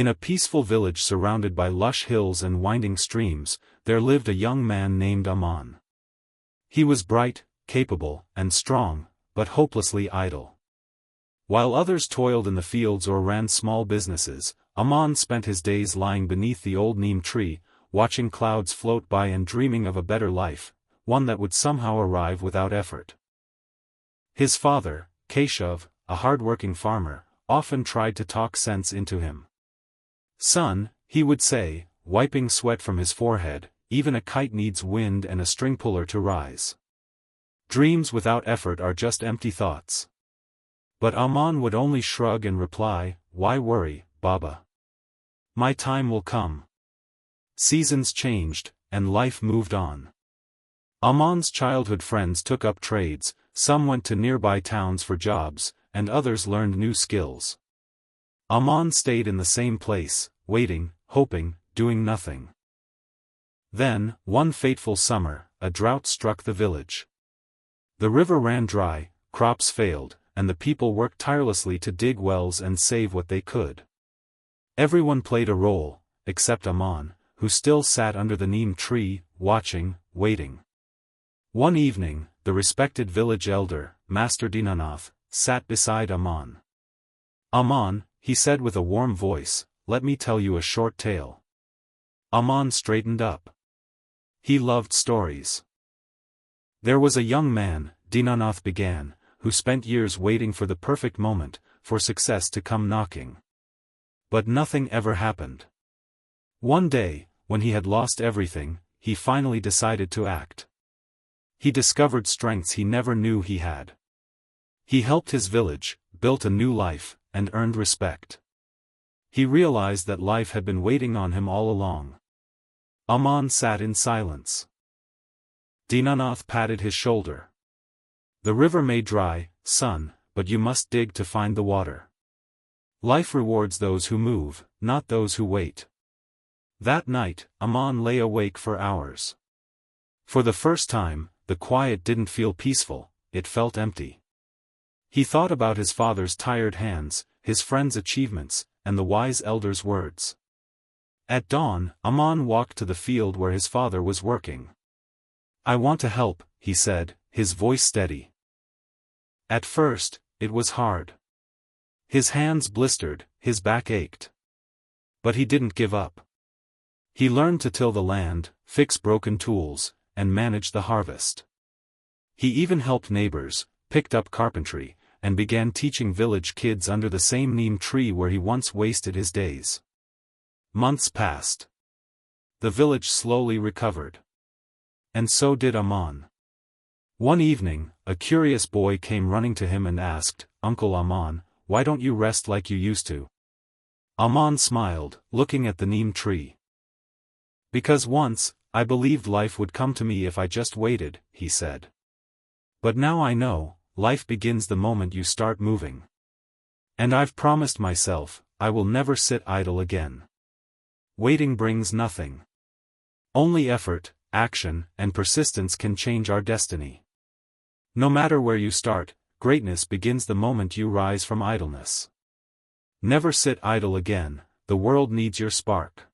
In a peaceful village surrounded by lush hills and winding streams, there lived a young man named Aman. He was bright, capable, and strong, but hopelessly idle. While others toiled in the fields or ran small businesses, Aman spent his days lying beneath the old neem tree, watching clouds float by and dreaming of a better life, one that would somehow arrive without effort. His father, Keshav, a hard-working farmer, often tried to talk sense into him. "Son," he would say, wiping sweat from his forehead, "even a kite needs wind and a string puller to rise. Dreams without effort are just empty thoughts." But Aman would only shrug and reply, "Why worry, Baba? My time will come." Seasons changed, and life moved on. Aman's childhood friends took up trades, some went to nearby towns for jobs, and others learned new skills. Aman stayed in the same place, waiting, hoping, doing nothing. Then, one fateful summer, a drought struck the village. The river ran dry, crops failed, and the people worked tirelessly to dig wells and save what they could. Everyone played a role, except Aman, who still sat under the neem tree, watching, waiting. One evening, the respected village elder, Master Dinanath, sat beside Aman. "Aman," he said with a warm voice, "let me tell you a short tale." Aman straightened up. He loved stories. "There was a young man," Dinanath began, "who spent years waiting for the perfect moment, for success to come knocking. But nothing ever happened. One day, when he had lost everything, he finally decided to act. He discovered strengths he never knew he had. He helped his village, built a new life, and earned respect. He realized that life had been waiting on him all along." Aman sat in silence. Dinanath patted his shoulder. "The river may dry, son, but you must dig to find the water. Life rewards those who move, not those who wait." That night, Aman lay awake for hours. For the first time, the quiet didn't feel peaceful, it felt empty. He thought about his father's tired hands, his friends' achievements, and the wise elder's words. At dawn, Aman walked to the field where his father was working. "I want to help," he said, his voice steady. At first, it was hard. His hands blistered, his back ached. But he didn't give up. He learned to till the land, fix broken tools, and manage the harvest. He even helped neighbors, picked up carpentry, and began teaching village kids under the same neem tree where he once wasted his days. Months passed. The village slowly recovered. And so did Aman. One evening, a curious boy came running to him and asked, "Uncle Aman, why don't you rest like you used to?" Aman smiled, looking at the neem tree. "Because once, I believed life would come to me if I just waited," he said. "But now I know, life begins the moment you start moving. And I've promised myself, I will never sit idle again. Waiting brings nothing. Only effort, action, and persistence can change our destiny. No matter where you start, greatness begins the moment you rise from idleness. Never sit idle again, the world needs your spark."